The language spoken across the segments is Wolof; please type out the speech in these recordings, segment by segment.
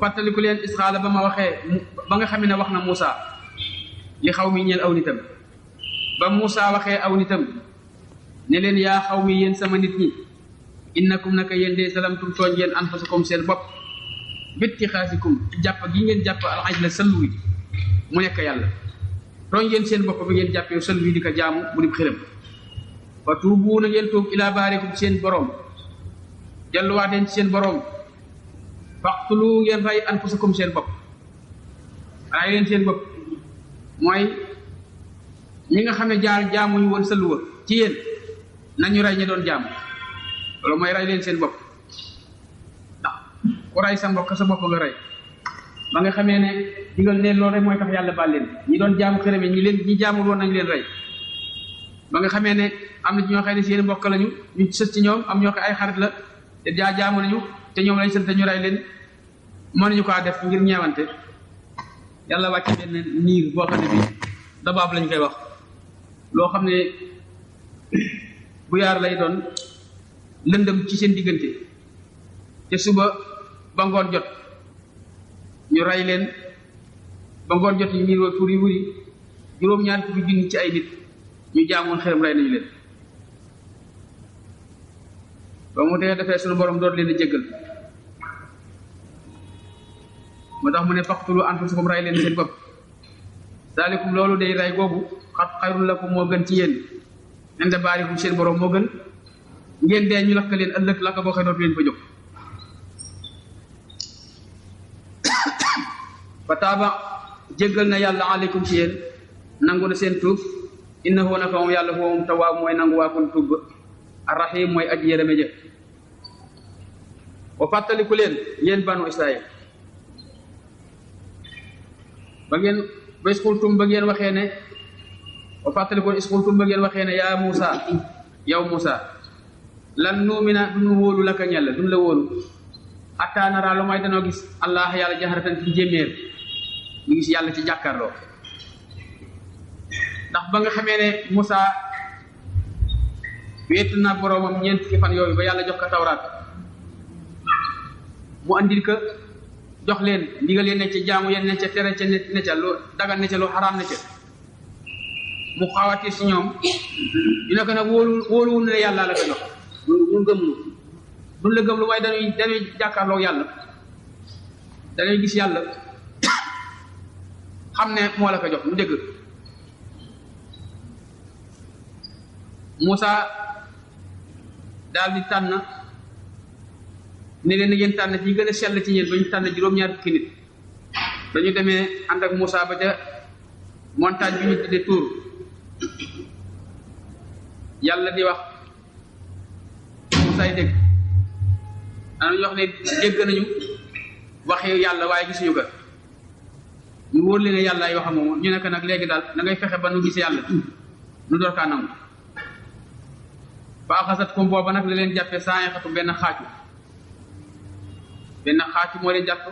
fàttaliku leen isxaala ba ma waxee ba nga xam ne wax na Moussa li xaw mi ñeel aw nitam ba Moussa waxee aw nitam ne leen yaa xaw mi yéen sama nit ñi innakum naka yéen de salamtum tooñ ngeen anfusakum seen bopp bitti xaasikum ci jàpp gi ngeen jàpp alxaj la sëllu wi mu nekk yàlla tooñ ngeen seen bopp bi ngeen jàppee sëllu wi di ko jaamu mu di xiram wa tuubu na ngeen tuub ilaa baarikum ci seen borom delluwaateen ci seen borom faqtulu ngeen rey anfusakum seen bopp ray leen seen bopp mooy ñi nga xam ne jaamuñu woon sëllu wa ci yéen nañu rey ñi doon jaamu loolu mooy rey leen seen bopp ndax ku rey sa mbokk sa bopp nga rey ba nga xamee ne digal ne loolu rek mooy tax yàlla baal leen ñi doon jaamu xërëm ñi jaamul woon nañu leen rey ba nga xamee ne am na ci ñoo xam ne seen mbokk lañu ñu sës ci ñoom am ñoo xam ay xarit la te jaamu nañu te ñoom lañ sant ñu rey leen mënuñu ko def ngir ñeewante yàlla wàcce benn niir boo xam ne bi dabaab lañ koy wax loo xam ne bu yaar lay doon lëndëm ci seen diggante te suba ba ngoon jot ñu rey leen ba ngoon jot ñu niir wa tur yi wuri juróom-ñaar fukki junni ci ay nit ñu jaamoon xeram rey nañu leen ba mu dee defee suñu borom doon leen a jéggal moo tax mu ne faqtulu anfusakum rey leen seen bopp daalikum loolu day rey googu xayrun lakum moo gën ci yéen inda baarikum seen borom moo gën ngeen dee ñu lakk leen ëllëg lakk boo xëy dootu leen fa jóg fa taaba jéggal na yàlla aleykum ci yéen nangu na seen tuub innahu naka moom yàlla foo moom tawaab mooy nangu waa kon tuub arrahim mooy aji yërëme jë wa fàttaliku leen yéen banu israil ba isqultum ba ngeen waxee ne wa fàttaliku isqultum ba ngeen waxee ne yaa Muusa yow Muusa lan nuumina duñu wóolu la ka ñella duñu la wóolu hatta nara lu may danoo gis allah yàlla jaharatan ci jéeméer ñu gis yàlla ci jàkkaarloo ndax ba nga xamee ne Muusa wéetu na boroomam ñeent fukki fan yooyu ba yàlla jox ko tawraat mu andil ko jox leen ndigal yeen ne ca jaamu yeen ne ca tere ca ne ca lu dagan ne ca lu xaraam ne ca mu xawati si ñoom ñu ne ko nag wóoluwul ne yàlla la ko jox ñu gëm lu duñ la gëm lu waaye dañuy jàkkaarloo yàlla dañuy gis yàlla xam ne moo la ko jox mu dégg Moussa daal di tànn ne leen na ngeen tànn ci gën a sell ci yéen ba ñu tànn juróom-ñaar fukki nit dañu demee ànd ak Moussa ba ca montagne bi ñu tuddee Tuur yàlla di wax Moussa yi dégg ana ñu wax ne dégg nañu waxi yàlla waaye gisuñu ko ñu wóor leen ne yàlla ay waxam moom ñu nekk nag léegi daal da ngay fexe ba nu gis yàlla nu door kaa nangu fa axasat kom booba nag la leen jàppee saa xatu benn xaaju moo leen jàpp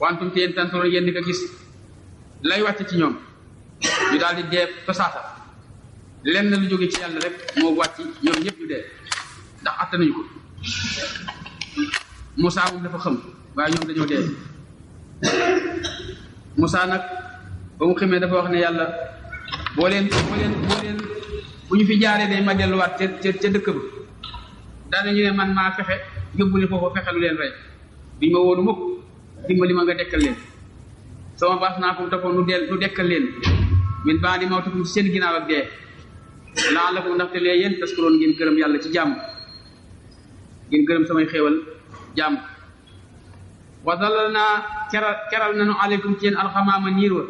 wantum te yéen tantoro yéen di ko gis lay wàcc ci ñoom ñu daal di dee tosaata lenn lu jóge ci yàlla rek moo wàcc ñoom ñëpp ñu dee ndax attanuñu ko Moussa moom dafa xam waaye ñoom dañoo dee Moussa nag ba mu xamee dafa wax ne yàlla boo leen bu ñu fi jaaree day ma delluwaat ca dëkk ba daanañu ne man maa fexe yóbbu ne foofu fexe lu leen rey biñ ma wóolu mukk dimbali ma nga dekkal leen sama baas naa ko toppoon nu dekkal leen min baa di mawtakum ci seen ginnaaw ak dee laa la ko ndaxte lee yéen taskuroon ngeen gërëm yàlla ci jàmm ngeen gërëm samay xéewal jàmm wa dalal naa keral nanu aleykum ci yéen alxamaama niir wa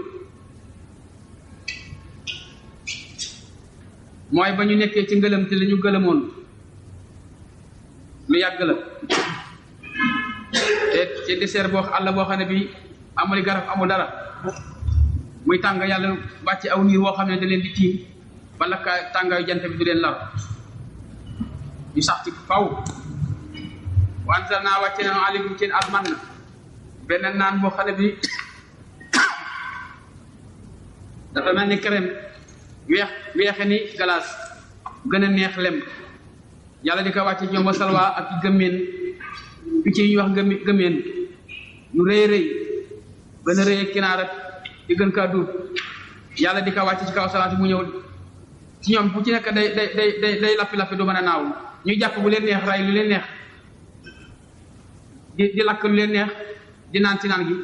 mooy ba ñu nekkee ci ngëlëm te la ñu gëlëmoon lu yàgg la te ci désert boo àll boo xam ne bi amul garab amul dara muy tàng yàlla wàcc aw niir woo xam ne da leen di tiim ba lakkaay tàngaayu jant bi du leen lar ñu sax ci faw wantal naa wàcce nanu aleykum ci alman na benn naan boo xam ne bi dafa mel ni crème weexe ni glace gën a neex lem yàlla di ko wàcce ñoom wa salwa ak gëmmeen picc yi ñuy wax gëmmeen lu rëy rëy gën a rëy ak kinaar ak di gën kaa duut yàlla di ko wàcc ci kaw salaat mu ñëw ci ñoom bu ci nekk day lappi du mën a naaw ñu jàpp bu leen neex ray lu leen neex di lakk lu leen neex di naan ci naan gi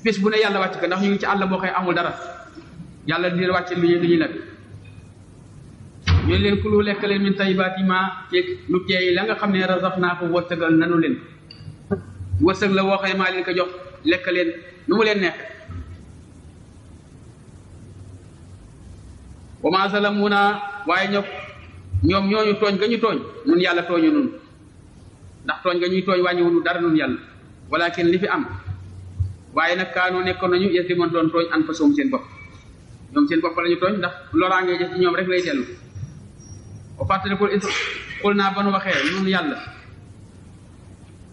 bés bu ne yàlla wàcc ko ndax ñu ngi ci àll boo xëy amul dara yàlla di wàcc lu ñuy lekk ñu leen kulu lekk leen min tayyibaati maa ci lu teey la nga xam ne razaqnaakum wërsëgal nanu leen wërsëg la woo xëy maa leen ko jox lekk leen nu mu leen neex wa maa zalamuna waaye ñoom ñooñu tooñ ga ñu tooñ nun yàlla tooñu nun ndax tooñ ga ñuy tooñ wàññiwunu dara nun yàlla walakin li fi am waaye nag kaanoo nekkoon nañu yesi mën doon tooñ an fa soom seen bopp ñoom seen bopp la ñu tooñ ndax loraangee jëf ci ñoom rek lay dellu o fàttalikul xul naa ba nu waxee nun yàlla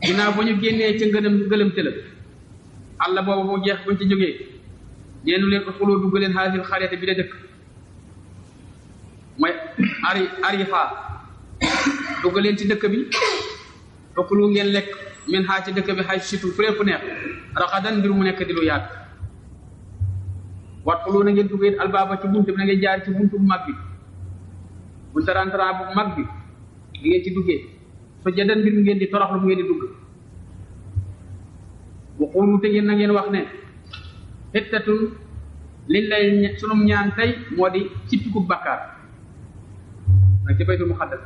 ginnaaw ba ñu génnee ca gëlëm tëla àlla booba bu jeex buñ ci jógee neenu leen ko xuloo dugg leen xaasil xarete bi da dëkk mooy arifa dugg leen ci dëkk bi fokkulu ngeen lekk min xaa ci dëkk bi xay situ fu lépp neex raxadan mbir mu nekk di lu yaatu wat xulu na ngeen duggee albaaba ci bunt bi na ngeen jaar ci buntu bu mag bi bunta rentran bu mag bi di ngeen ci duggee so jadan mbir mu ngeen di toroxlu mu ngeen di dugg waxulu te ngeen na ngeen wax ne xittatun liñ lay sunum ñaan tey moo di cippiku bakkaar nag ci baytul muqaddas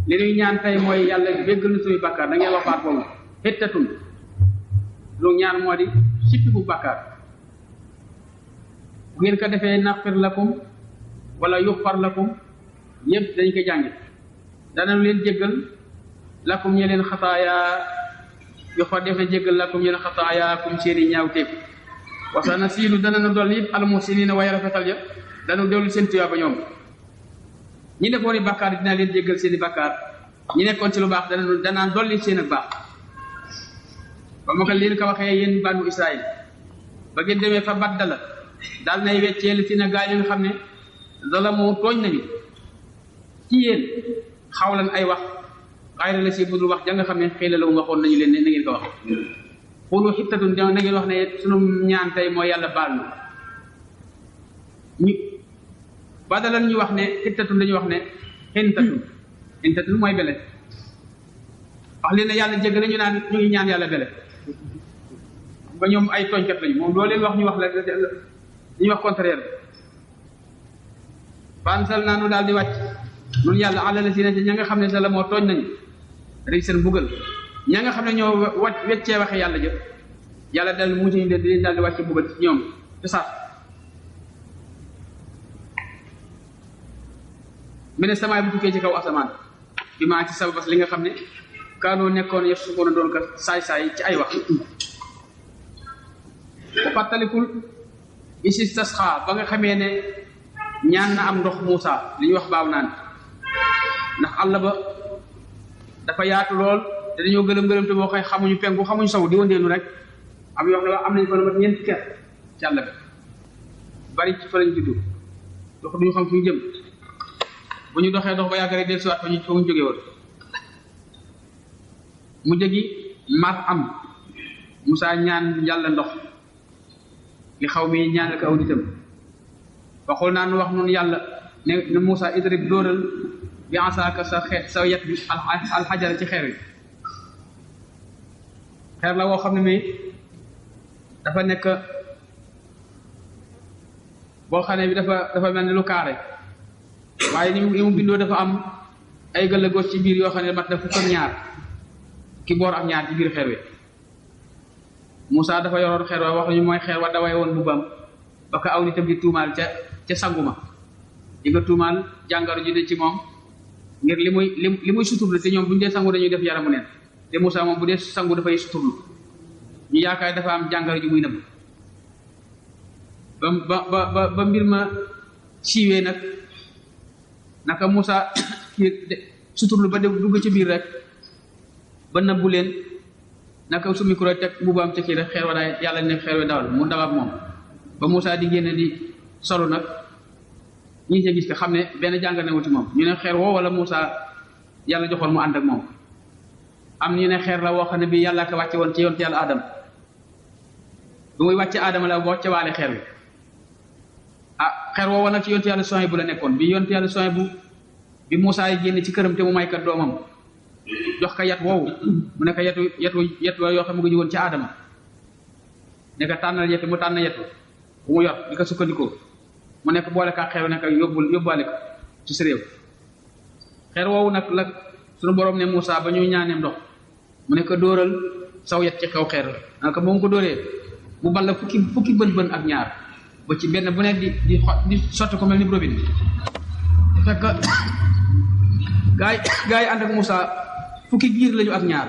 li ñuy ñaan tey mooy yàlla béggal na suñuy bakkaar da ngeen wax baat boobu xittatun lu ñaan moo di cippiku bakkaar bu ngeen ko defee naqfir lakum wala yuxfar lakum yëpp dañ ko jàngi danañu leen jéggal lakum ñe leen xataaya yuxfar def na jéggal lakum ñe leen xataaya kum seeni ñaawteef wasana siinu danañu dolli it almuhsiniina way rafetal ya danu dolli seen tuyaa ba ñoom ñi defoon i bàkkaar dinaa leen jéggal seen i bàkkaar ñi nekkoon ci lu baax danaan dolli seen ak baax ba ma ko leen ko waxee yéen banu Israël ba ngeen demee fa baddala daal nay wecceel si na gaa yi nga xam ne zalamu tooñ nañu ci yéen xawlan ay wax xayra la si budul wax ja nga xam ne xëy la mu waxoon nañu leen ne na ngeen ko wax xulu xittatun na ngeen wax ne sunu ñaan tey mooy yàlla baal na ñu badalan ñu wax ne xittatun dañuy wax ne xintatun mooy bele wax leen ne yàlla jégg la ñu naan ñu ngi ñaan yàlla bele ba ñoom ay tooñkat lañu moom loo leen wax ñu wax la dañuy wax contraire fansal naa nu daal di wàcc nun yàlla àlala si ne ña nga xam ne sa la moo tooñ nañu rek seen buggal ña nga xam ne ñoo weccee waxe yàlla jëf yàlla dal mu ci ñu de di leen daal di wàcc buggal ci ñoom te sax mu ne samaay bu tukkee ci kaw asamaan bi maa ci sababas li nga xam ne kaanoo nekkoon yëf su ko doon ko saay-saay ci ay wax bu fàttalikul isis tasxaa ba nga xamee ne ñaan na am ndox Muusa li ñuy wax baaw naan ndax àll ba dafa yaatu lool te dañoo gëlëm te boo koy xamuñu penku xamuñu saw di wëndeelu rek am yoo xam ne am nañu ko mat ñeenti ker ci àll bi bari ci fa lañ juddu dox duñu xam fu ñu jëm bu ñu doxee dox ba yàgg rek del siwaat fa ñu jógee woon mu jëgi mar am Muusa ñaan yàlla ndox li xaw mi ñaanal ko aw nitam waxul naa nu wax noonu yàlla ne Muusa idrib dóoral bi asaaka sa yet bi alxajara ci xeer wi xeer la woo xam ne mi dafa nekk boo xam ne bi dafa mel ni lu kaare waaye ni mu bindoo dafa am ay gëllëgoos ci biir yoo xam ne mat na fukk ak ñaar ki boor ak ñaar ci biir xeer wi Muusa dafa yoroon xeer wa wax ñu mooy xeer wa daway woon bubbam ba ko aw nitam di tuumaal ca sanguma di nga tuumaal jàngaro ji ne ci moom ngir li muy suturlu te ñoom bu ñu dee sangu dañuy def yaramu neen te Muusa moom bu dee sangu dafay suturlu ñu yaakaar dafa am jàngaro ji muy nëbb ba mbir ma siiwee nag naka Muusa kii suturlu ba dugg ci biir rek ba nëbbu leen naka su micro teg mbubaam ca kii rek xeer wa daay yàlla ne xeer wa dawal mu daw ak moom ba Muusa di génne di solu nag ñi ci gis ko xam ne benn jàngal ne wuti moom ñu ne xeer woo wala Muusa yàlla joxoon mu ànd ak moom am ñu ne xeer la woo xam ne bii yàlla ko wàcce woon ci yonte yàlla Adama bu muy wàcce Adama la wàcce waale xeer wi xeer woowu nag ci yonte yàlla Suhayb bu la nekkoon bi yonte yàlla Suhayb bu bi Muusaa yi génn ci këram te mu may kat doomam jox ko yat woowu mu ne ko yetu yoo xam ne nga jógoon ci Adama ne ko tànnal yetu mu tànn yetu bu mu yor di ko sukkandikoo mu nekk boole kaa xeer ne ko yóbbaale ko ci sa réew xeer woowu nag la suñu borom ne Muusaa ba ñuy ñaaneem ndox mu ne ko dóoral saw yet ci kaw xeer la ko ba mu ko dóoree mu balla fukki bën ak ñaar ba ci benn bu nekk di sotti ko mel ni robinet fekk gaa yi ànd ak Muusaa fukki giir lañu ak ñaar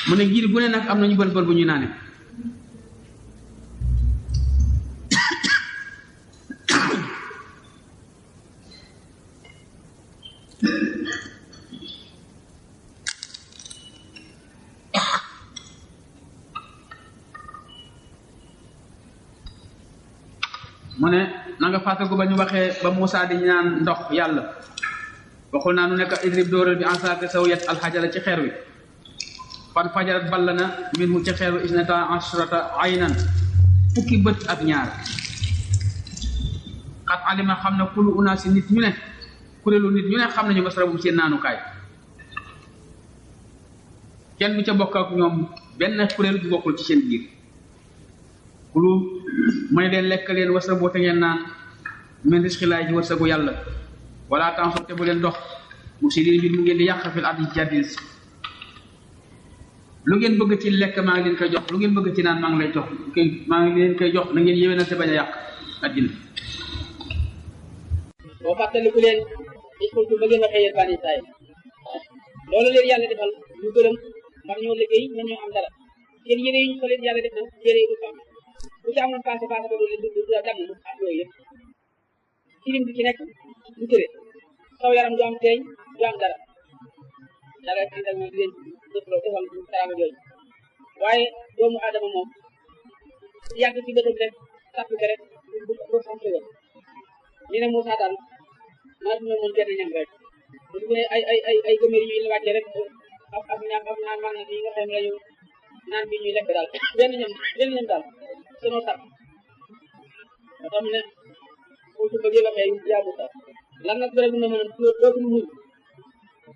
mu ne giir bu ne nag am nañu bën bu ñuy naane mu ne na nga fàttaliku ba ñu waxee ba Muusaa di ñaan ndox yàlla waxul naa nu nekk idrib dóoral bi ansaaka saw yet alxajala ci xeer wi fan fajarat ball na minhu ci xeer wi isnata ashrata aynan fukki bët ak ñaar xat alima xam na kulu unaasi nit ñu ne kuréelu nit ñu ne xam nañu masrabum seen naanukaay kenn du ca bokk ak ñoom benn kuréel bu bokkul ci seen biir kulu may leen lekk leen wasraboo te ngeen naan min risqillahi ci wërsëgu yàlla wala tansu te bu leen dox mufsidiin bi mu ngeen di yàq fil ardi jadil lu ngeen bëgg ci lekk maa ngi leen koy jox lu ngeen bëgg ci naan maa ngi lay jox maa ngi leen koy jox na ngeen yéwénal te bañ a yàq addina boo fàttaliku leen iskultu ba ngeen waxee yéen bani Israayil loolu leen yàlla defal ñu gërëm ndax ñoo liggéey ñoo ñoo am dara seen yére yi ñu ko leen yàlla def na yére yi du am bu ci amoon passé ba du leen du damm ak yooyu yëpp tilim bi ci nekk du tëre saw yaram du am teeñ du am dara ci dal moom di leen defal taraanga yooyu waaye doomu aadama moom yàgg ci bëtam rek sàpp ko rek bu xam woon ñu ne Muusaa daal maa dina moom benn ñam rek bu ne ay gëmër yi ñuy wàcce rek ak ñam ak naan man yi nga xam ne lañu naan bi ñuy lekk daal benn ñam daal sunu sàpp nga xam ne foofu bëggee waxee yaa Muusaa lan nag bëre bu na mën a dootul muñ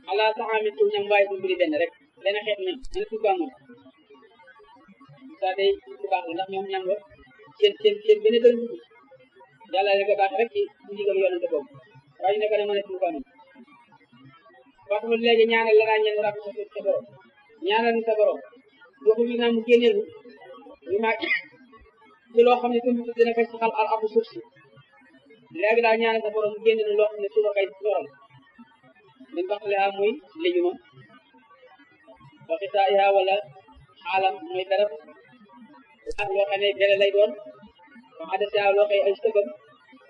ala taxaamitu ñam waaye bu mbiri benn rek benn xeet ñam mën tubbaa moom Muusaa day ku baax la ndax ñoom ñam la seen benn dël yàlla rek a baax rek ci ndigal yonente boobu waaye ñu nekk ne mën a tuubaa moom wax mu léegi ñaanal la ràññeel rab sa borom ñaanal ni sa borom waxu bi naa mu génneel ñu maa ci loo xam ne suñu dina koy saxal al abu suuf si léegi daal ñaanal sa borom mu génneel loo xam ne suufa koy loral min baxle a muy lijuma waxi saa yaa wala xaalam mooy darab ak loo xam ne bele lay doon wax a des loo xëy ay sëgam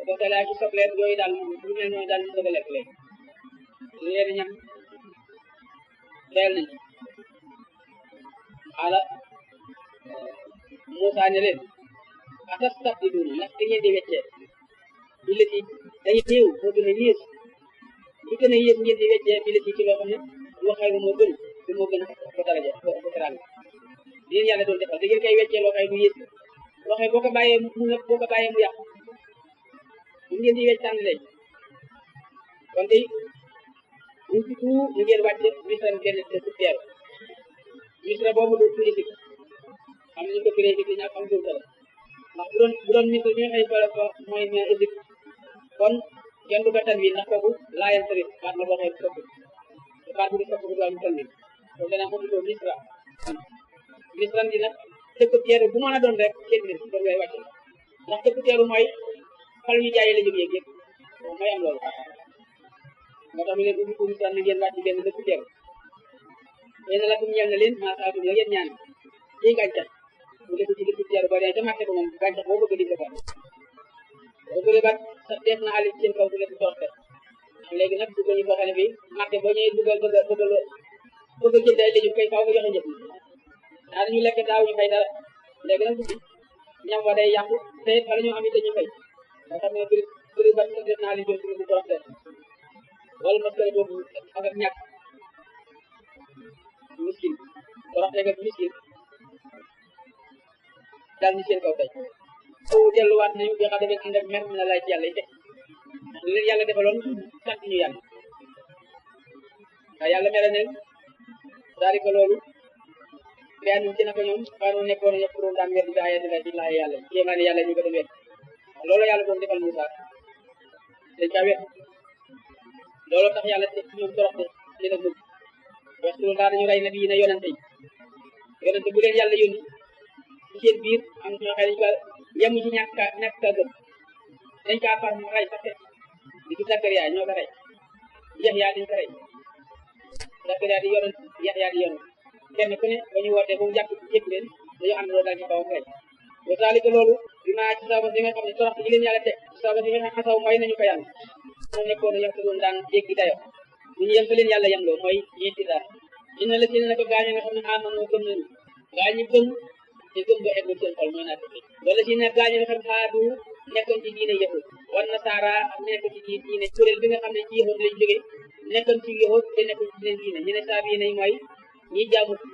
boo ko laa ci sopleet yooyu daal lu mel noonu daal ñu sëg a lekk léegi leen ñam teel nañ xaala Muusaa ne leen atastabdiluuna ndax da ngeen di weccee billati dañu néew moo gën a yées li gën a yées ngeen di weccee billati ci loo xam ne loo xëy moo gën te moo gën a ko daraja ko teraanga li leen yàlla doon defal da ngeen koy weccee loo xëy mu yées loo xëy boo ko bàyyee mu yàq mu ngeen di wecc tànn léegi kon tey ñu ci tout ñu ngeen wàcce Misra benn dëkk teeru Misra boobu du Égypte xam nañu ko firee Égypte ñaa xam jumta la ndax bu doon Misra bi nga xëy fa mooy ne Égypte kon kenn du ko tan wi ndax kooku laayal sëri baat ma boo xëy sopp baat bu di sopp bu doon tan wi kon danaa ko tuddoo Misra di nag dëkk teeru bu mën a doon rek kenn nit doon ngay wàcce ndax dëkk teeru mooy xal ñu jaayee la jóg yéeg yëpp mooy am loolu moo tax ñu leen ubbi ko Misra na ngeen wàcc benn dëkk teeru xëy na la kum ñeel na leen maa saatu la ngeen ñaan ci gàncax bu dëkk ci dëkk teeru boo dee ca marché ba moom gàncax boo bëgg di ko boo bëggee bat sax def na àll ci seen kaw bu leen torte léegi nag dugg ñu boo xam ne bi marché boo ñëwee dugal bëgg a jënd ay légumes kay faaw nga joxe njëg daa dañu lekk daaw ñu fay dara léegi nag dugg ñam wa day yàqu te it fa la ñu am it dañuy fay nga xam ne bëri bat sax def na àll ci bu torte wala masque boobu ak ñàkk miskin torox tege miskin daal ni seen kaw tey foofu delluwaat nañu bi xam ne ànd ak mer na lay ci yàlla yi teg leen yàlla defaloon sant ñu yàlla waaye yàlla mere neen daal ko loolu benn ci naka ñoom xaanu nekkoon yëpp pour daan wér di daa yàlla ci laay yàlla kéemaane yàlla ñu ko doon wér loolu yàlla doon defal Moussa dañ kaa wér loolu tax yàlla te ñoom toroxte dina mujj waxtu daa dañu rey nabi yi ne yonente bu leen yàlla yónni ci seen biir am ñoo xam ne dañ ko yemu ci ñàkk kaa gëm dañ kaa far mu rey sax di ci Zakariya ñoo ko rey Yaxya dañ ko rey Zakariya di yonent Yaxya di yonent kenn ku ne ba ñu wootee ba mu jàpp yëpp leen dañoo ànd loolu daal ci kawam rey wa zalika loolu bi maa ci sabab yi nga xam ne torox yi leen yàlla teg sabab yi nga xam xasaw mooy nañu ko yàlla moo nekkoon yem doon daan jéggi dayo ñu yem fa leen yàlla yem loo mooy ñeenti daal dina la si ne ko gaaño nga xam ne amanoo gëm nañu gaa ñi gëm te gëm ba eggul seen xol mooy naata wala si ne gaaño nga xam ne xaadu nekkoon ci diine yahud war na saara nekk ci diine kuréel bi nga xam ne ci yahud lañ jóge nekkoon ci yahud te nekkoon ci seen diine ñu ne saabi yi nañ mooy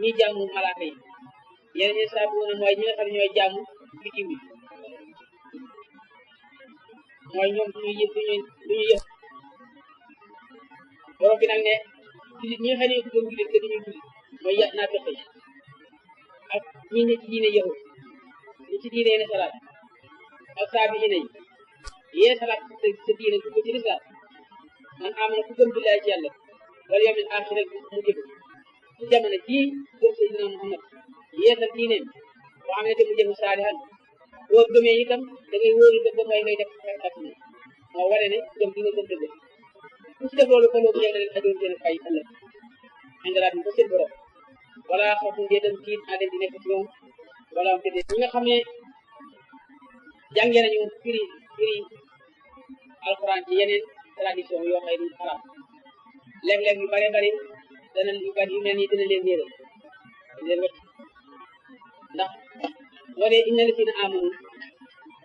ñi jaamu malaaka yi yeneen ñi saabi na mooy ñi nga xam ne ñooy jaamu bitim bi mooy ñoom duñu yëf borom bi nag ne jullit ñi nga xam ne gëm jullit te duñu jullit mooy naa fexe ak ñi ne ci diine yahud ñi ci diine yene salaat ak saabi yi nañ yee salaat sa diine dugg ci lislaam man am na ku gëm billaay ci yàlla wala yawmil aaxir rek mu jëf ci jamono jii gëm Seydina Muhammad yeesal diineem boo xam ne te mu jëf saalihan boo gëmee itam da ngay wóoru ba mooy ngay def ak ni moo wane ne gëm di nga gëm dëgg ku ci def loolu ko loolu yàlla leen ajoon seen fay ëllëg indalaat bi ko seen borom wala xawfu ngeen tiit naa leen di nekk ci ñoom wala am tëddee ñi nga xam ne jàngee nañu firi alxuraan ci yeneen tradition yoo xam ne du xaraam léeg-léeg yu bare bari dana yu bari yu mel nii dina leen réeral leen wacc ndax wala inna la si na amanu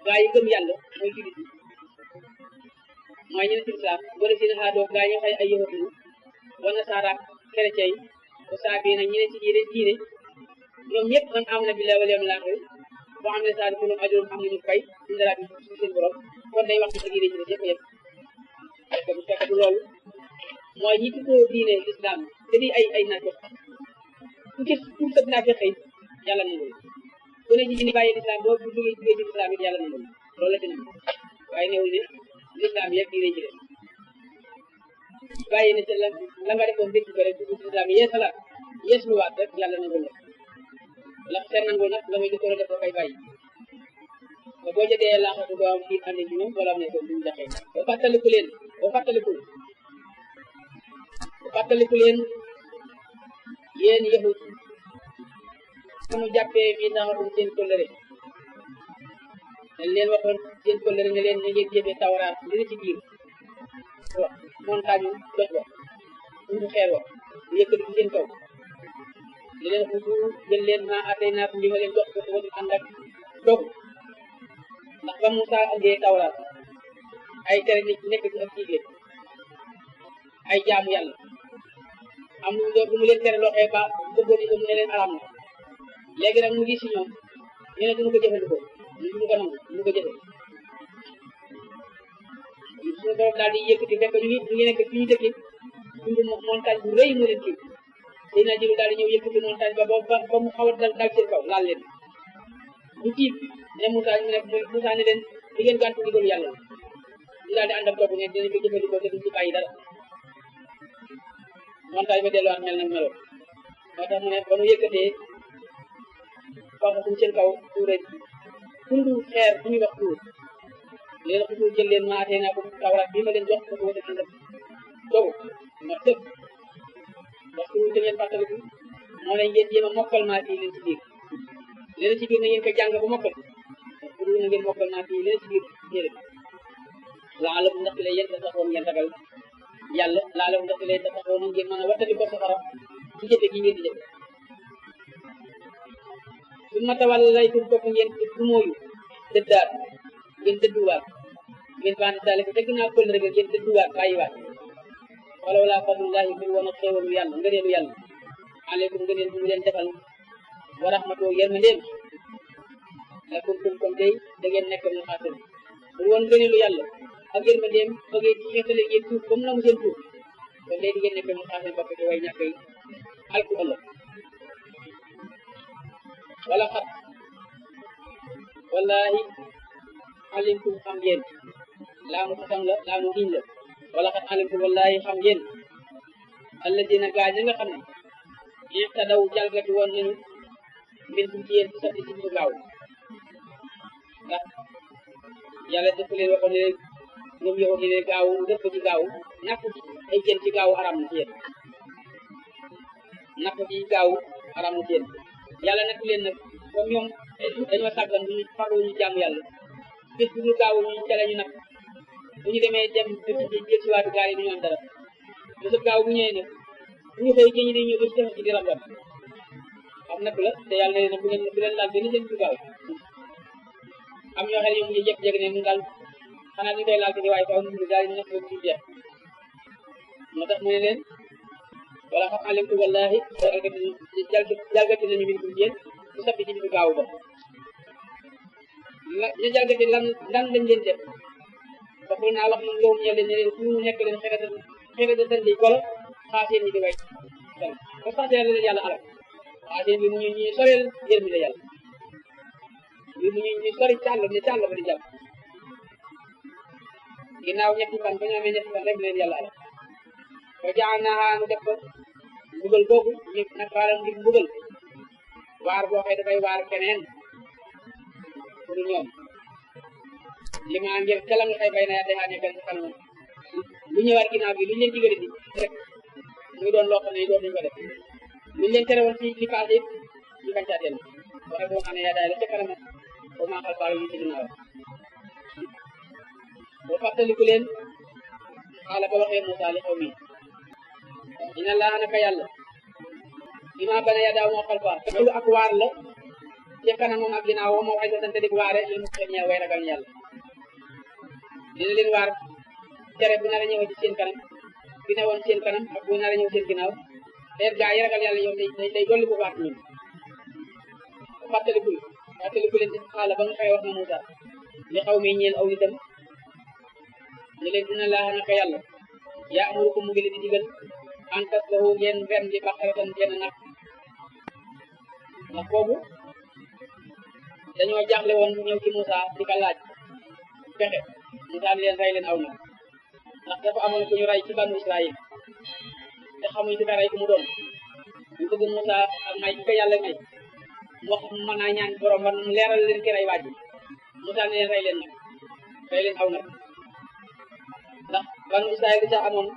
gaa yi gëm yàlla mooy jullit yi mooy ñu ne ci islam wala si na xaadoo gaa yi xëy ay yahud lañu wala saaraak chrétien yi ba saabi nag ñu ne ci diine ñoom ñëpp man am na billahi wal yawmil aaxir boo xam ne saa di kulum ajrum am nañu fay suñu dara bi ci seen borom kon day wax ci diine ci des yëpp parce que bu fekk du loolu mooy ñi tuddoo diine islam te di ay naafeq ku ci ku sëb naafeq yi yàlla nangul ku ne ci bàyyi islam boo bu jógee ci islam it yàlla nangul loolu la ci nam waaye newul ne l'islam yëpp diine ci des bàyyi ne ca la nga defoon dëkk ko rek dugg ci islam yeesalaat yeesluwaat rek yàlla nangul la seen nangul nag la ngay jëkkoon a def koy bàyyi te boo jëdee laaxatu doo am kii ànd ci ñoom wala am ne ko duñu jaxee ba fàttaliku leen yéen yahud nu jàppee mi naxatum seen kóllëre dañ leen waxoon seen kóllëre ne leen ñu ngeen jëfee tawraat li ci biir wa montagne doj wa undu xeer wa ñu yëkkati ci seen kaw li leen xudu jël leen ma atay naa li ma leen jox ko wadi ànd ak dogu ndax ba Musa andee tawraat ay tere nit nekk ci ak jigéen ay jaamu yàlla am lu mu leen tere loxee ba bëggoon itam ne leen aram na léegi nag mu ngi si ñoom ñu ne duñu ko jëfandikoo duñu ko nangu duñu ko jëfe suñu borom daal di yëkkati fekk ñu ngi nekk fi ñu dëkki dund montagne bu rëy mu leen kii dina jiru daal di ñëw yëkkati montagne ba mu xaw a dal seen kaw laal leen ñu tiit ne Moussa ne leen di ngeen gàntu ndigalu yàlla ñu daal di ànd ak topp ne dinañ ko jëfandikoo te duñ ci bàyyi dara montagne ba delluwaat mel nag meloon moo tax mu ne ba nu yëkkatee faxatum seen kaw tuure tundu xeer bu ñuy wax tuur leen xutu jël leen maatee naa ko tawraat bi ma leen jox ko wata ànd ak dogu ma tëb wax tuur te ngeen fàttaliku moo ne ngeen jéem a mokkal maat yi leen ci biir leen ci biir na ngeen ko jàng ba mokkal pour na ngeen mokkal maat yi leen ci biir téere laala bu ndax lay yéen da taxoon ngeen ragal yàlla laala bu ndax lay da taxoon ngeen mën a wattali ko safara ci jëfe gi ngeen di jëfe su ma tawal lay tur topp ngeen du mooyu dëddaat ngeen dëdduwaat ngeen bandi daale ko dëgg naa pël rek ngeen dëdduwaat bàyyiwaat wala wala fadlullahi bir woon a xéewalu yàlla ngëneelu yàlla aleykum ngëneel bu mu leen defal wa rahmatu yërmandeem la kuntum kon day da ngeen nekk mu xaatir bu woon ngëneelu yàlla ak yërmandeem bëggee ci xeetale ngeen tuub comme nangu seen tuub kon day di ngeen nekk mu xaatir bokk ci way ñàkk yi alku ëllëg wala xat wallahi alimtum xam ngeen laamu xatam la laamu giñ la wala xat alimtum wallahi xam ngeen alladina gaa ña nga xam ne iqtadaw jalgati woon nañu mbir ci yéen ci sabti ci bisu gaaw ndax yàlla def leen waxoon ne ñoom yow di ne gaaw dëpp ci gaaw napp ay jën ci gaaw aram na ci yéen napp ci gaaw aram na ci yéen yàlla natt leen nag comme ñoom dañoo sàggan duñu faru ñu jàmm yàlla bis bu ñu gaaw ñu cale ñu napp bu ñu demee dem dëkk ci jël si waatu gaal yi duñu am dara bisu gaaw bu ñëwee nag bu ñu xëy jëñi dañu ñëw ba ci def ci di rambat am napp la te yàlla ne bu leen laal benn seen bisu gaaw am ñoo xam ne ñoom ñu jékki-jékki ne ñun daal xanaa ñu koy laal di waaye kaw ñu daal ñu napp ci jeex moo tax mu ne leen wala xam alimtu wallahi jalgati nañu min kum yéen su sabbi ci bisu gaaw ba ñu jalgati lan lañ leen def waxul naa wax man loolu ñeel leen ne leen fu mu nekk leen xerada tan di golo xaaseen ñi di way ba sax yàlla leen yàlla alal xaaseen bi mu ñu soreel yërmi la yàlla bi mu ñu sori càll ne càll ba di jàpp ginnaaw ñetti fan ba ñu amee ñetti fan rek leen yàlla alal ba jaan naa nu def ko mbugal boobu ñu nakaaral ngir mbugal waar boo xëy dafay waar keneen pour ñoom li ma ngir kala nga xëy bay na yaa dexaa nekkal ci kanam lu ñëwaat ginnaaw bi luñu leen digale di rek muy doon loo xam ne dootuñu ko def luñu leen tere woon ci li passé it ñu bañ caa dellu waxe boo xam ne yaa daay la ca kanam ba maa xal baalu ñu ci ginnaaw boo fàttaliku leen xaala ba waxee Moussa li xaw mi dina laa naka yàlla bi ma bana yaa daaw moo xal baax loolu ak waar la ca kanamam ak ginnaaw moo waxee sa sante dik waare li mu xëy ñee way ragal yàlla dina leen waar tere bu nar a ñëw ci seen kanam bi ne woon seen kanam ak bu nar a ñëw seen ginnaaw leer gaa yi ragal yàlla yow day dolli bu baax ñun fàttaliku leen ci xaala ba nga xëy wax na Moussa li xaw mi ñeel aw nitam ne leen dina laa naka yàlla yaa amurukum mu ngi leen di digal en tas lahu ngeen ren di baqaratan genn nag ndax boobu dañoo jaaxle woon ñëw ci Moussa di ko laaj pexe Moussa ni leen rey leen aw nag ndax dafa amoon ku ñu rey ci banu Israël te xamuñ di ko rey ku mu doon ñu bëgg Moussa ak may ko yàlla may moo xam mën naa ñaan borom ba mu leeral leen ki rey waaj bi Moussa ni leen rey leen nag rey leen aw nag ndax banu Israël di sax amoon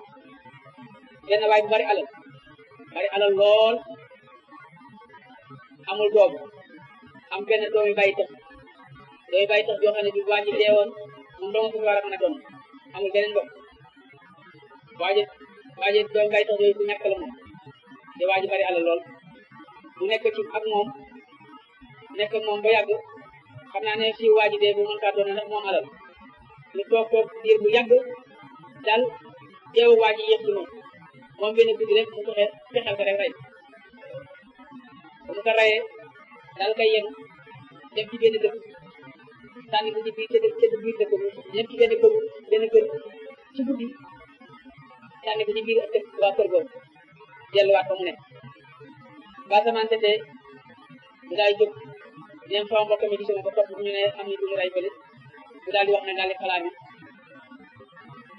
benn waay bu bari alal lool amul doom am benn doomi bàyyi tax yoo xam ne bi waa ji deewoon moom doomu ko war a mën a doon amul beneen bopp waaje doomi bàyyi tax yooyu ku ñàkk la moom te waa ji bari alal lool mu nekk ci ak moom ba yàgg xam naa ne si waa ji dee bu mën kaa doon ndax moom alal ñu toog diir bu yàgg daal teewu waa ji yëpp ci moom benn guddi rek mu fexeel ko rek rey bu mu ko reyee daal koy yenu dem ci benn dëkk sànni ko ci biir ca biir dëkk dem ci benn kër ci guddi sànni ko ci biir ak waa kër googu delluwaat fa mu nekk ba samaan tetee mu daal jóg dem fa mbokk mi gisuma ko topp ñu ne am ni duñu rey fële mu daal di wax ne daal di xalaami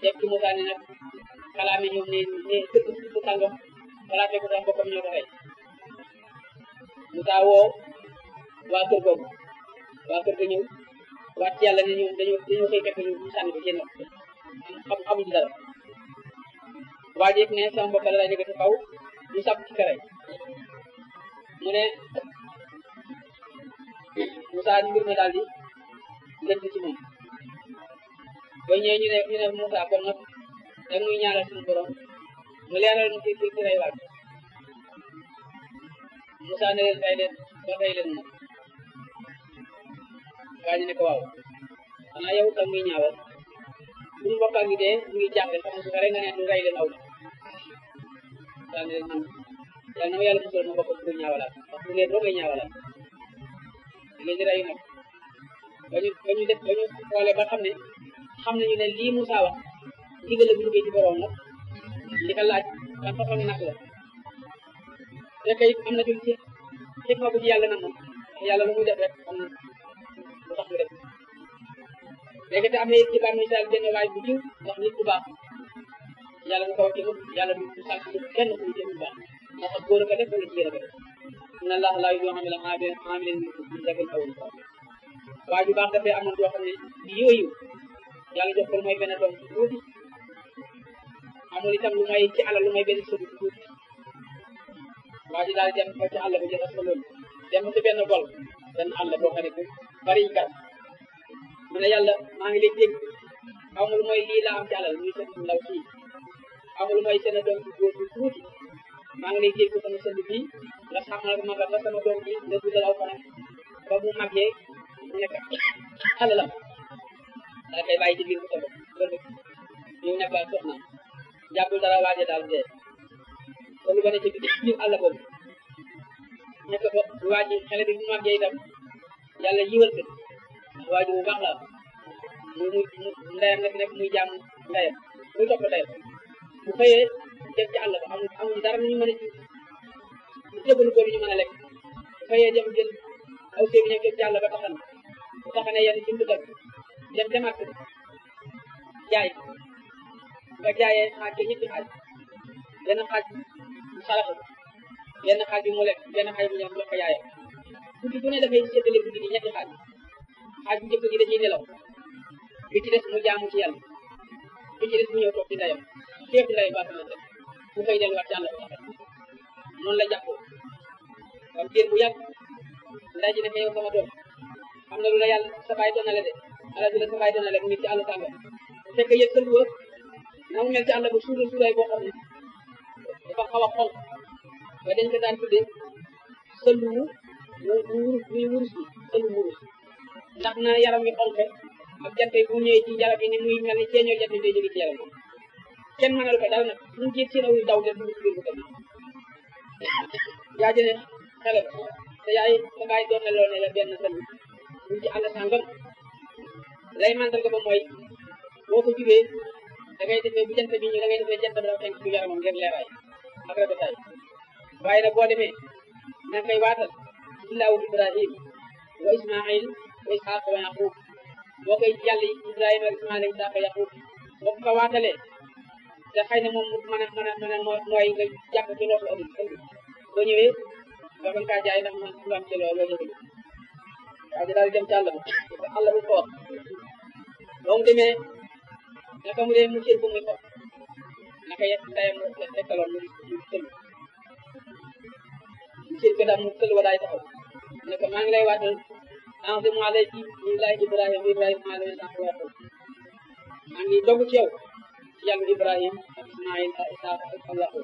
def ci Moussa ne nag xalaami ñoom ne tëdd sàngam xalaat ko sax mbokkam ñoo ko rey Moussa woo waa kër googu waa kër ga ñëw waat ci yàlla ne ñoom dañoo xëy fekk ñu sànni ko seen xamuñ ci dara waa ji ne sama mbokk la lay jóge ci kaw ñu sàpp ci kare mu ne Moussa mbir ma daal di lënt ci moom ba ñëwee ñu ne Moussa kon nag dag muy ñaanal suñu borom mu leeral mu ci rey waat Moussa ne leen rey leen nag waa ñu ne ko waaw xanaa yow tam muy ñaawal suñu mbokkaa ngi dee ñu ngi jaaxle xam nga su ko rey nga ne du rey leen aw na daa ne leen man yàlla na ma yàlla musal ma bokk pour ñaawalaat parce que leen doog lay ñaawalaat ngeen di reyu nag ba ñu xoolee ba xam nañu ne lii Moussa wax ndigal la bu jógee ci borom nag li ko laaj ban façon nag la fekk it am na ci xikma bu ci yàlla na moom yàlla lu muy def rek am na lu tax mu def léegi te am na it ci bànn Israël benn waay bu jiw ndax nit bu baax yàlla du ko wax ci yàlla du sàkk kenn ku jëm bu baax ndax ak góor a ko def wala jigéen a ko def inna allah laa yudii'u amala aamilin min zakarin aw unsaa waa ju baax dafay amoon yoo xam ne yooyu yàlla jox ko lu mooy benn doom bu tuuti amul itam lu may ci alal lu may benn sëb bu tuuti waa ji daal dem ba ci àll ba jël sa loolu dem ci benn gol benn àll boo xam ne bu bari garab mu ne yàlla maa ngi lay dégg aw ma lu mooy lii laa am ci alal muy sëb bu ndaw fii aw ma lu mooy seen doom bu góor bu tuuti maa ngi lay dégg sama sëb bii nga sàmmal ko magal ba sama doom bi nga guddal aw fanam ba bu màggee mu nekk xale la daa koy bàyyi ci biir bu soobee loolu ñu nekk ak soxna jàppul dara waaje daal dee loolu ba ne ci biir àll boobu nekk fa waa ji xale bi bu màggee itam yàlla yiwal ko ndax waa ji bu baax la mu ndeyam nekk nekk muy jàmm ndeyam muy topp ndeyam bu xëyee dem ci àll ba amuñu dara ñu mën a jébbalu ko ñu mën a lekk bu xëyee dem jël aw sébi ñëw ci àll ba taxan bu taxanee yenn ci ndugam dem demaat ko jaay nga jaayee xaaj bi ñetti xaaj benn xaaj mu saraxe benn xaaj bi mu lekk benn xaaj bi ñëw jox ko yaayam guddi bu ne dafay séddale guddi gi ñetti xaaj bu njëkk gi dañuy nelaw bi ci des mu jaamu ci yàlla bi ci des mu ñëw toog ci ndeyam fépp ndey baax na def mu koy delluwaat ci yàlla ba taxat noonu la jàppoo kon diir bu yàgg ndey ji ne ko yow sama doom am na lu la yàlla sa baay doon na la de ala bi la sa baay doon na la mu ngi ci àll sàngam bu fekkee yëg sëlwa na mu mel ci àll ba suuday boo xam ne dafa xaw a xonq ba dañ ko daan tuddee sëlwu wurus muy wurus bi sëlwu wurus ndax na yaram wi xonqe ak jant bu ñëwee ci yaram yi ni muy mel ni ceeñoo jant bi day jóge ci yaram yi kenn mënal ko dara nag suñu jiit si nawu daw de dugg ci biir bu tamit yaa jëne xale te yaay sa baay doon na loo ne la benn sëlwu mu ci àll sàngam lay mantal ko ba mooy boo ko jubee da ngay defee bu jant bi ñu da ngay defee jant dafa fenk ci yaramam ngir leeraay ak rafetaay waaye nag boo demee na nga koy waatal ilaahu ibrahim wa ismail wa ishaq wa yaqub boo koy jàll ibrahima ak ismail ak ishaq yaqub boo ko waatalee te xëy na moom mën a nooy nga jàpp ci loosu adul boo ñëwee nga mën kaa jaay ndax man du am ci loolu jëfandi waaw di daal di dem ci àll ba àll bu ko wax boo mu demee naka mu dee mu séen bu muy xool naka yet ndayam tekkaloon mu tël mu séen ko daal mu tël wa daay taxaw ne ko maa ngi lay waatal enseignement alay ci lillahi ibrahim maa lay sant waatal maa ngi dogu ci yow ci yàlla ibrahim ak ismail ak isaaq ak allahu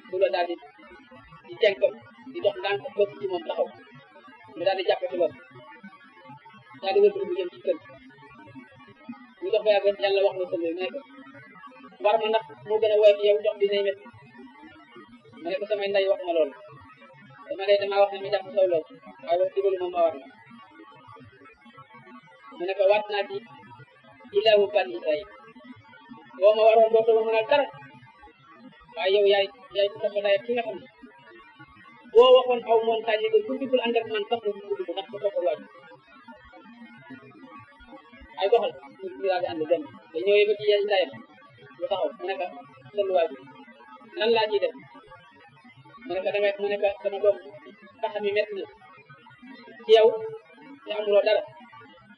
su la daal di tenkam di dox ndànk bëgg ci moom taxaw mu daal di jàpp ci loolu daal di wër bu jëm ci kër ñu dox ba yàgg yàlla wax na sëñ bi ne ko war ma ndax moo gën a woyof yow dox bi nay métti ma ne ko samay nday wax ma loolu damaa wax ne mi jàpp saw lool waaye wax digalu moom ma war na mu ne ko waat naa ci ilaahu bani israil boo ma waroon dootoo ma mënal dara waaye yow yaay ku topp ndayam ki nga xam ne boo waxoon aw montagne ne ko guddugul ànd ak man sax na guddugul ndax ku topp waaj ay doxal ñu daal di ànd dem te ñëwee ba ci yéen ndayam lu taxaw mu ne ko sëlluwaay bi nan laa ciy def mu ne ko mu ne ko sama doom tax mi métti na ci yow te amuloo dara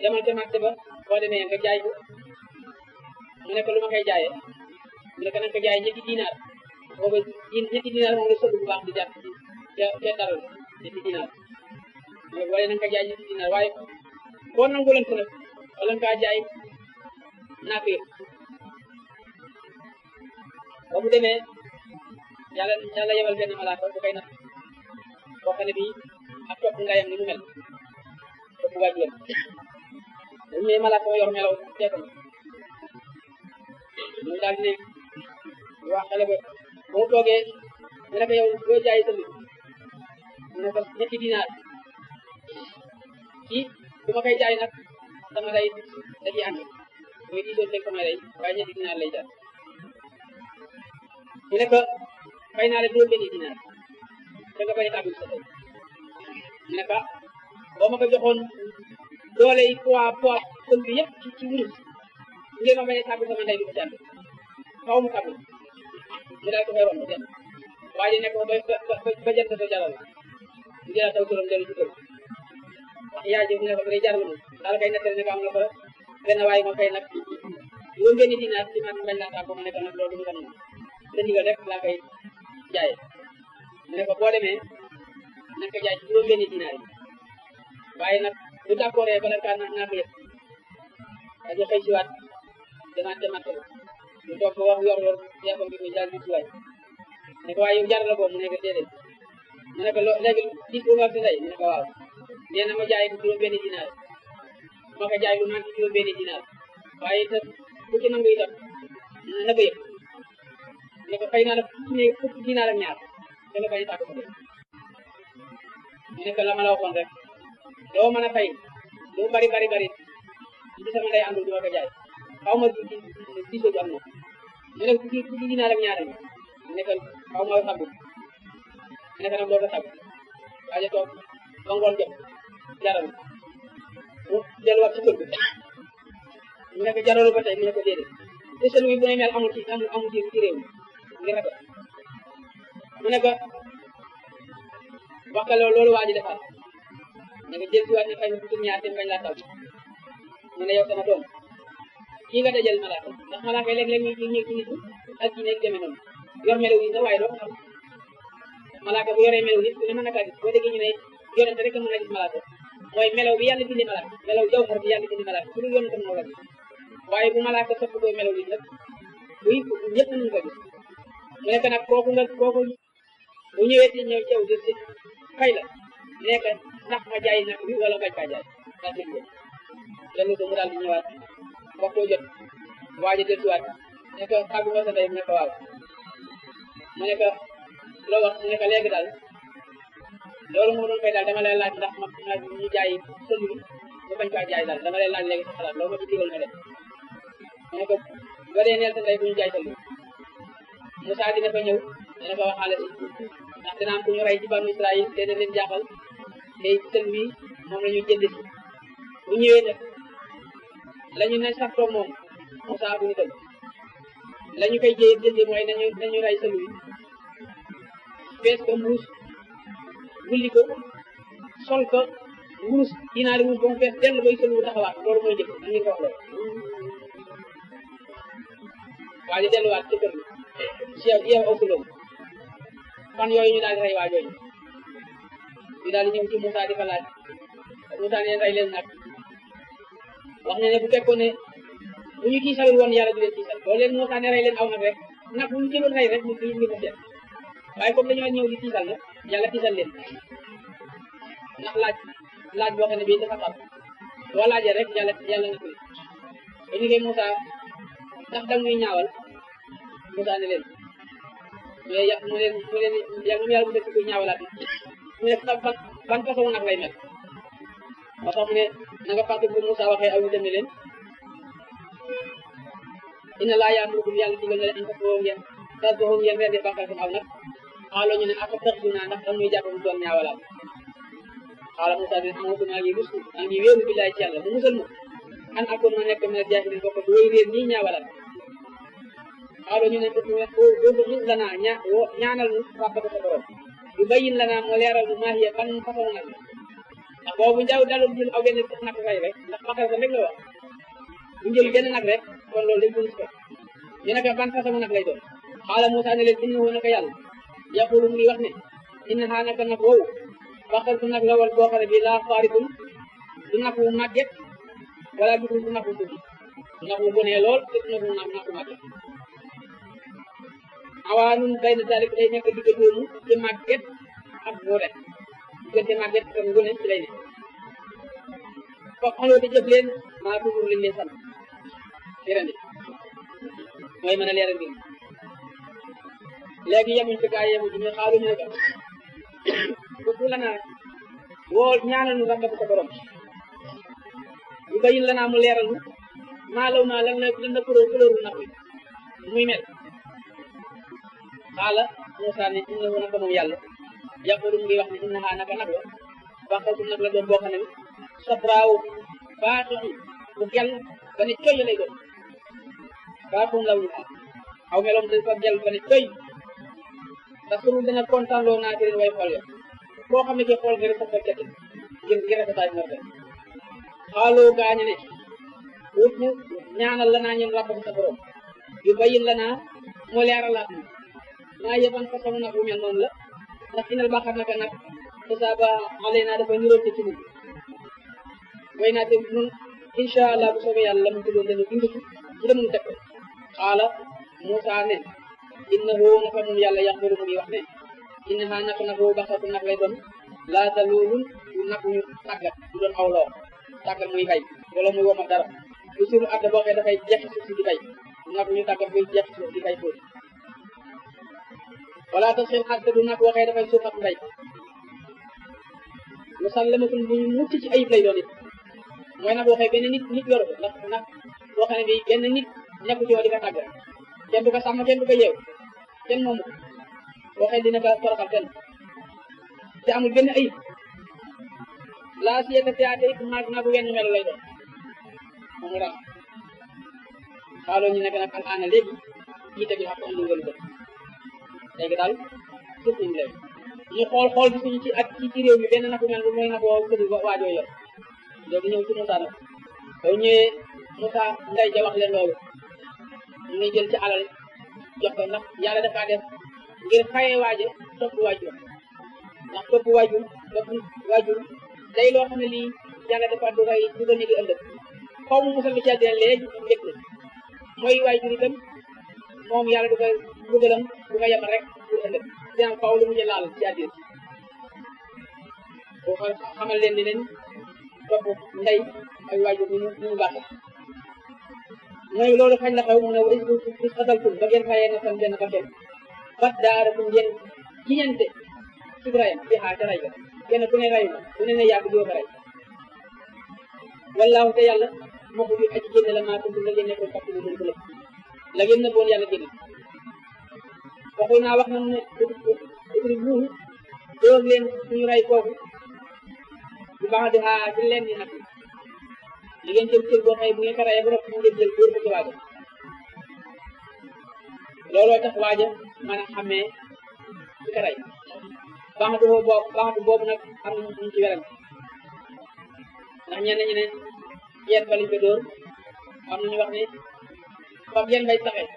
demal ca marché ba boo demee nga jaay ko mu ne ko lu ma koy jaayee mu ne ko nanga ko jaayee ñetti dinaar boobu ñetti dinaar moom la sëllu bu baax di jar ca dara ñetti dinaar mu ne wala nanga ko jaay ñetti dinaar waaye boo nanguloon ko nag wala nga kaa jaay naa ko yëpp ba mu demee yàlla yebal benn malaaka bu koy nag boo xam ne bii ak topp ngayam ni mu mel topp waajuram dañu ne malaaka ma yor melaw teekam mu daal di ne waa xale ba mu toogee mu ne ko yow boo jaay sa mbir mu ne ko ñetti dinaar ci bu ma koy jaay nag sama day da ciy ànd mooy diisoon teg sama day waaye ñetti dinaar lay jar mu ne ko fay naa la juróom-benni dinaar da nga bañ a tàggu sa day mu ne ko boo ma ko joxoon doole yi poids sën bi yëpp ci wurus ngir ma bañ a tàggu sama day du ko jànd xaw mu tàggu mu daal ko fay woon dem waa ji nekk ba jant sa jaral mu jëlaat taw turam dellu ci kër wax yaay ji mu ne ko day jaral ma daal kay nettali ne ko am na ko benn waaye ma fay nag juróom-benni dinaar ci man bañ laa tàggu ma ne ko nag loolu du ma ko nangu sa ndigal rek laa koy jaayee mu ne ko boo demee nañ ko jaay ci juróom-benni dinaar yi waaye nag bu d'accord bala kaa naa ko yëpp dañu xëy si waat demaat te matt ñu toog ba wax yor yaa ko mbir mi daal di waay ne ko waaye yow jar la boobu mu ne ko déedéet mu ne ko léegi dis bu ma fi tey mu ne ko waaw nee na ma jaay ko juróom-benni dinaar ma ko jaay lu naan ci juróom-benni dinaar waaye itam bu ci nangu itam na ko yëpp ne ko fay naa la fukki dinaar ak ñaar te nga bañ a tàkk ko mu ne ko la ma la waxoon rek loo mën a fay lu bari ci sama ndey àndul du ma ko jaay xaw ma diisoo ju am na mu ne fukki dinaar ak ñaar mu ne ko xaw ma xabbu mu ne ko nag doo ko xabbu waaye toog ba ngoon jot jaral mu delluwaat ci kër gi mu ne ko jaralu ba tey mu ne ko déedéet te selu bi bu ne mel amul ci réew mi ngi rafet mu ne ko wax ka loolu waa ji defal ne ko jël si waat ne fay ma fukki ñaar te bañ laa taw mu ne yow sama doom kii nga dajal malaaka ndax malaaka yi léeg-léeg ñu ñëw ci nit ak ci nekk demee noonu yor melaw yi sax waaye doo ko xam malaaka bu yoree melaw nit ku ne mën na kaa gis boo déggee ñu ne yonente rek mën na gis malaaka mooy melaw bi yàlla bindee malaaka melaw jawhar bi yàlla bindee malaaka ku dul yonente moo ko gis waaye bu malaaka sopp doo melaw nit nag buy ñëpp nañu ko gis mu nekk nag kooku bu ñëwee ci ñëw caw di si fay la nekk ndax ma jaay nag bi wala bañ kaa jaay daa seen ko lenn ko mu daal di ñëwaat waxtoo jot waaja dellusiwaat ne ko tàggu nga sa ndey mu ne ko waaw mu ne ko loo wax mu ne ko léegi daal loolu moo doon fay daal dama lay laaj ndax ma ñu jaay sënd bi ba bañ kaa jaay daal dama lay laaj léegi sa xalaat loolu ma ci digal ma def mu ne ko boo dee neel sa ndey bu ñu jaay sënd bi Moussa dina fa ñëw dina fa waxaale si ndax dina am ku ñu rey ci banu Israël te leen jaaxal te sënd bi moom la ñu jënd si bu ñëwee nag lañu ne sax toog moom Moussa bu ñu dem la ñu koy jëndee mooy nañu rey sënd bi fees ko mbuus wulli ko sol ko wurus dinaari wurus ba mu fees dell bay sënd bu taxawaat loolu mooy njëkk na ngeen ko wax loolu waa ji delluwaat ci kër gi yeew aw sulóom fan yooyu ñu daal di rey waa jooju ñu daal di ñëw ci Moussa di fa laaj Moussa ne rey leen nag wax ne bu fekkoon ne bu ñu tiisalul woon yàlla du leen tiisal loolu leen Moussa ne rey leen aw nag rek nag bu ñu jëloon rey rek ñu ko seet waaye comme dañoo ñëw di tiisal nag yàlla tiisal leen ndax laaj boo xam ne bii dafa xam boo laajee rek yàlla na ko ba ñu koy Moussa ndax da muy ñaawal Moussa ne leen mais mu leen yàlla bu def ko ñaawalaat mu ne ban façon nag lay mel moo tax mu ne na nga fàtte bu Moussa waxee aw nitam ne leen inna laa ya'murukum yàlla digal na leen an tasbahu ngeen rendi baqaratam aw nag xaaloo ñu ne aka taxdunaa ndax dañuy jàpp mu doon ñaawalaat xaala Moussa ne amatu maa ngi rus maa ngi wéeru billaay ci yàlla bu musal ma an akoon ma nekk mina jaahiliin bokk du wéy réer ñii ñaawalaat xaaloo ñu ne doodu lanaa ñaanal nu rabbaka sa borom yu bayyin lanaa moo leeral nu maa hiya ban façon nag ndax boobu njaw dalul jël aw benn nag fay rek ndax bakar sa rek la wax bu jël benn nag rek kon loolu dañ ko gis ko ñu ne ko ban façon nag lay doon xaala Moussa ne leen innahu naka yàlla yaqulu mu ngi wax ne innahaa naka nag woowu baqaratun nag la wal boo xam ne bii laa faarikun du nag wu màgget wala du nag wu tuuti du nag wu bonee lool te du nag wu màgget awaanun bayna zalik day nekk digg doomu ci màgget ak boore diggante màgget ak ngune ci lay ne foog xaloo te jëf leen maa tuur liñ leen sant di rendi mooy mën a leeral mbir léegi yemuñ ci gaa yemuñ ci ñu xaaru ñu ne ko bu la naa woo ñaanal nu rabbaka sa borom yu bayin la naa mu leeral nu maa law naa lan la couleur nag wi muy mel xaala Muusaa ne innahu naka moom yàlla yaqulu mu ngi wax ne innahaa naka nag la baqatu nag la doon boo xam ne sabraaw faatixu bu gel ba ne coy lay doon faatixu law ñu aw meloom dafa gel ba ne coy ndax sunu dana kontaan loo naa leen way xool yo koo xam ne ki xool nga rek sa gerte ngir rafetaay nga rafet xaaloo gaañu ne wut ñu ñaanal la naa ñun rabbaka sa borom yu bayin la naa mu leeralaat ñu maa yëban façon nag bu mel noonu la ndax inal baaxar naka nag tasaaba xale naa dafa niroon ci ñun way naa te nun incha allah bu soobee yàlla la mu tuddoon dañu bind ci demuñu teg ko xaala Muusaa ne innahu naka moom yàlla yaqulu mu ngi wax ne innaha naka nag woo baxatu nag lay doon laata loolu nag ñu tàggat du doon aw loo tàggat muy bay wala muy woma dara lu suuru adda boo xee dafay jeex suuf si di bay nag ñu tàggat muy jeex suuf di bay foofu wala ta seen xatte du nag waxee dafay suuxat mbay musallamatun bu ñu mucc ci ayib lay doon it mooy nag waxee benn nit yoru ko ndax nag boo xam ne bi benn nit nekku ci woo di ko tàggat kenn du ko sàmm kenn du ko yeew kenn moomu waxee dina ko toroxal kenn te amul benn ayib laa siyeta siyaate it maag nagu wenn melo lay doon momu rax xaaloo ñu nekk nag alxaana léegi jiite bi xam ko am lu ngeen def léegi daal suuf nañu léegi ñu xool gisuñu ci ak ci réew mi benn naku mel bu mooy nag woo këdi waajoo yor léegi ñëw ci Moussa nag soo ñëwee Moussa nday ja wax leen loolu ñu ngi jël ci alal jox ko ndax yàlla dafa def ngir xayee waaje topp waajur ndax topp waajur day loo xam ne lii yàlla dafa du ko nigi ëllëg xaw mu musal bi ci àddina léegi njëkk na mooy waajur itam moom yàlla du ko bëggalam du ko yemal rek pour ëllëg dina faaw lu mu ñu laal ci àddina boo xamal leen ni leen topp ndey ak waajur ñu baax mooy loolu xañ la xew mu ne is xataltum ba ngeen fayee na san benn bakkan bat daara kum ngeen jiñante subrayam fi xaa ca ray ga kenn ku ne rayu ku ne yàgg di ko ray wallaahu te yàlla moo ko fi aji génne la maa kuntum la ngeen nekkoon fàtt lu ko lépp la ngeen na boon yàlla génne waxu naa wax nañ ne utri buuhu dóor leen suñu ray kooku bu baax di xaa ci leen di nag li ngeen jël cër boo xëy bu ngeen ko rayee ba noppi mu ngeen jël dóor ko ci waaja looloo tax waaja mën a xàmmee ci ko ray baaxatu boobu nag am na ñu ci werante ndax ñenn ñi ne yeen ba lañ ko dóor am na ñu wax ne fam yeen bay saxee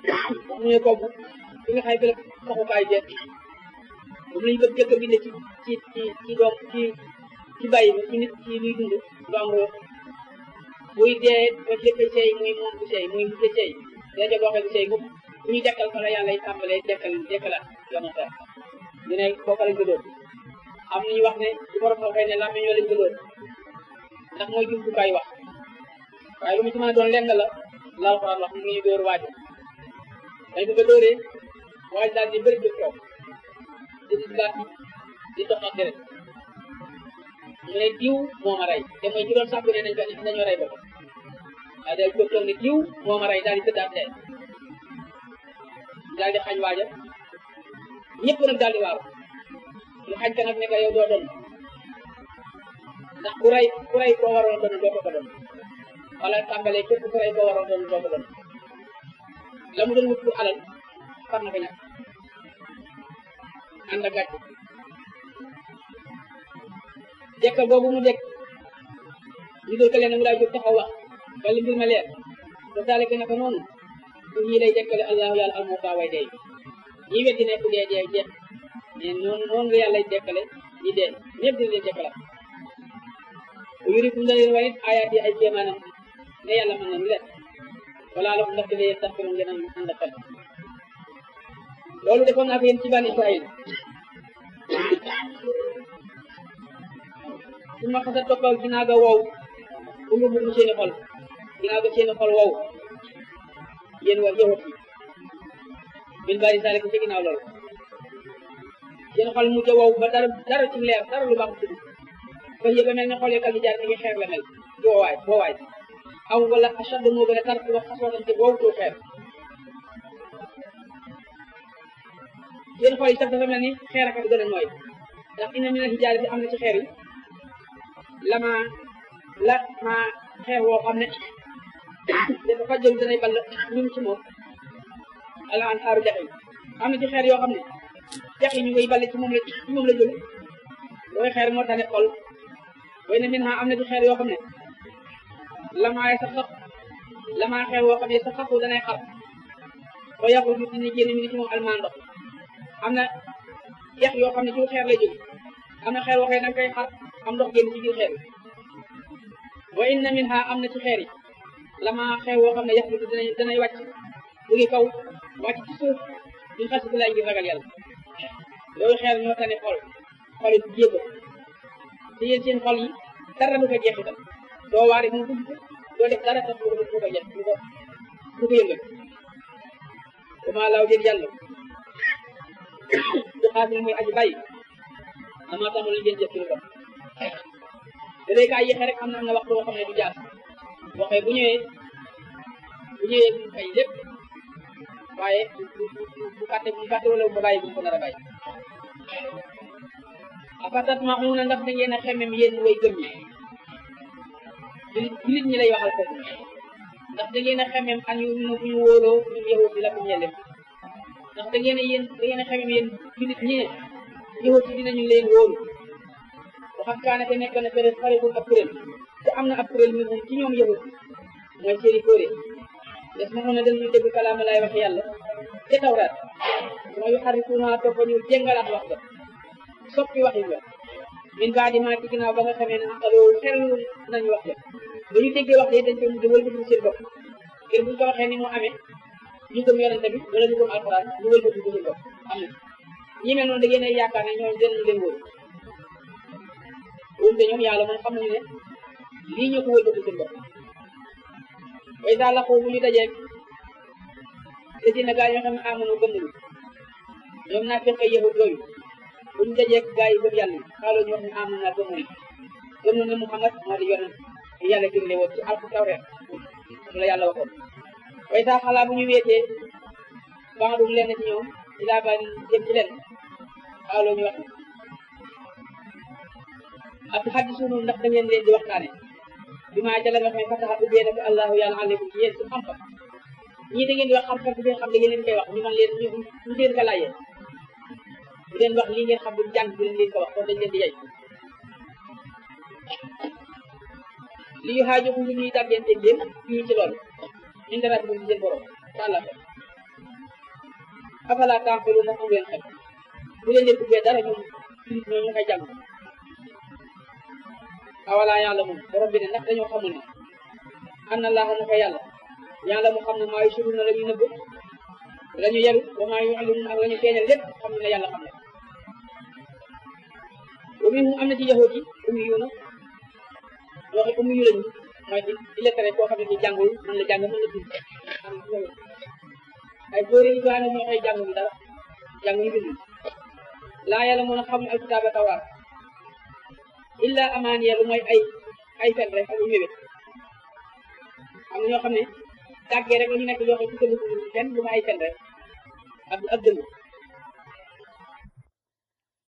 wax ñu ne kooku fi nga xay bi la saxukaay jeet moom lañu bëgg jëkk a binde ci doom ci bàyyi ba ci nit ci luy dund lu am roo buy dee ba jëkk seey muy moom bu seey muy mujj seey dina jog waxee bu seey mukk bu ñuy dekkal fa la yàlla y tàmbalee dekkalaat yoona sa ñu ne kooka lañ ko dóor am nañu wax ne ci borom waxee ne làmmiñ ñoo lañ ko dóor ndax mooy jumtukaay wax waaye lu mu ci mën a doon lenn la Alxuraan wax mu ngi dóor waajo dañ ko dóoree waaj daal di bëri jóg toog di dox ak deret mu ne diw moo ma rey te mooy ci doon sàkku ne nañu rey boppam waaye daal jóg toog ne diw moo ma rey daal di tëddaat tey daal di xañ waaja ñëpp nag daal di waaru ñu xañ ko nag ne ko yow doo doon ndax ku rey koo waroon doon doo ko doon wala tàmbalee képp ku rey koo waroon doon doo ko doon la mu doon wut pour alal far na ko ñàkk ànd ak gàcce dekk boobu mu dekk ñu dul ko leen mu daal jóg taxaw wax wala mbir ma leer ba saale ko naka noonu bu ñii lay dekkale allahu yàlla almawta way dee ñi weddi ne ku dee jeex mais noonu nga yàlla dekkale ñi dee ñëpp dina leen dekkalaat bu yurikum da leen wanit ayaat yi ay kéemaanam ne yàlla mën na lu leen wala la ndax dina yéen tax firoon ngeen ànd ak xel loolu defoon naa ko yéen ci bani Israël su ma xasa toppal ginnaaw ga wow bu mu seeni xol ginnaaw ga seeni xol wow yéen waa yahut yi min bari saale ko ci ginnaaw loolu seen xol mujj wow ba dara ci leer dara lu baax ci ba yëba mel ne xoolee kal di jaar ni xeer la mel ci woowaay aw wala ashad moo gën a tar wax xasootam te wow too xeer seen xol yi sax dafa mel ni xeer ak gën a nooy ndax ina mina hijaar bi am na ci xeer yi ma xeer woo xam ne dafa fajjal danay ball ñun ci moom ala an xaaru dex yi am na ci xeer yoo xam ne dex yi ñu ngay balle ci moom la jóge looy xeer moo tax ne xol way na min ha am na ci xeer yoo xam ne lamaay lamaa xeer woo xam ne sa xafu danay xar ba yàqu du dina génn mi ni ci moom almaan ndox am na dex yoo xam ne ci xeer lay jóge am na xeer waxee da nga koy xar am ndox génn ci biir xeer yi wa inna min ha am na ci xeer yi lama xew woo xam ne yax bi danay wàcc mu ngi kaw wàcc ci suuf ñun xas bi lay ngir ragal yàlla yooyu xeer ñoo tane xol yi jéego te yéen seen xol yi dara du ko jeexital doo waari mu dugg doo def dara tax du ko jeex du ko yëngal dama laaw jël yàlla du xaasil muy aji bàyyi dama tamu li ngeen jëf ci lu bon da day kaa yéexe rek am na waxtu boo xam ne du jaar waxee bu ñëwee du fay lépp waaye bu fàtte wala bu bàyyi bu ko nar a bàyyi afatat ma xamuna ndax da ngeen a xemem yéen way gëm ñi julit ñi lay waxal foofu ndax da ngeen a xemem an yu ñu wóoloo ñun yahut yi la ko ñelem ndax da ngeen a xemem yéen julit ñi ne yahut yi dinañu leen wóolu waxam kaane te nekk na fere xaribul ab kuréel te am na ab kuréel mi moom ci ñoom yahut mooy seeni fóore des ma mën a dañuy dégg kalaama lay wax yàlla te tawraat suma yu xarikuuna toppa ñu jéngalaat wax ba soppi waxi ba min baadi maa ci ginnaaw ba nga xamee ne aqaloo xel nañu wax ba ba ñu déggee wax de dañ koy mujj wëlbati seen bopp ngir buñ ko waxee ni mu amee ñu gëm yonente bi wala ñu gëm alxuraan ñu wëlbati seen bopp am na ñi mel noonu da ngeen ay yaakaar ne ñoom dinañu leen wóor wóor de ñoom yàlla moom xam nañu ne lii ñoo ko wëlbati seen bopp way daal la xoo bu ñu dajeeg te dina gaa ñoo xam ne amanu gëm nañu ñoom naa fexe yahut yooyu bu ñu dajeeg gaa yi gëm yàlla xaaloo ñu wax ne amanu naa gëm nañu ne Muhammad moo di yonent yàlla gën lee woon ci alku tawreet la yàlla waxoon way saa xalaa bu ñu weetee bandum leen ci ñoom ci laa ba jëm ci leen xaaloo ñu wax ak xaddisuunu ndax da ngeen leen di waxtaane bi maa jala nga xam ne fataxa ubbee na ko allahu yàlla aleykum ci yéen su xam-xam ñii da ngeen di wax xam-xam bu ngeen xam da ngeen leen koy wax ñu man leen ñu leen ko laajee bu leen wax lii ngeen xam bu jàng bu leen ko wax kon dañ leen di yey li yu xaaju ko ñuy dàggante ngeen fii ci loolu ñu dara bu seen borom tàlla ko afala tàmpalu ndax am leen xel bu leen leen ubbee dara ñoom ñu koy jàng awala yàlla moom borom bi ne ndax dañoo xamul ne an na laaxa naka yàlla mu xam ne maa yu suru na la ñu nëbb la ñu yelu wa maa yu alun ak la ñu feeñal lépp xam ne yàlla xam ne wa minhum am na ci yahuud yi ummiyuuna waxe ummiyu lañu mooy illettré koo xam ne ni jàngul mën la jàng mën la bind ay góori yi gaane ñoo xëy jàngul dara jànguñu bind laa yàlla mën a xam ne alkitaaba tawraat illa amaaniya lu mooy ay fen rek ak mébét am na ñoo xam ne tàggee rek la ñu nekk yoo xam ne ci kenn lu ma ay fen rek ak dëgg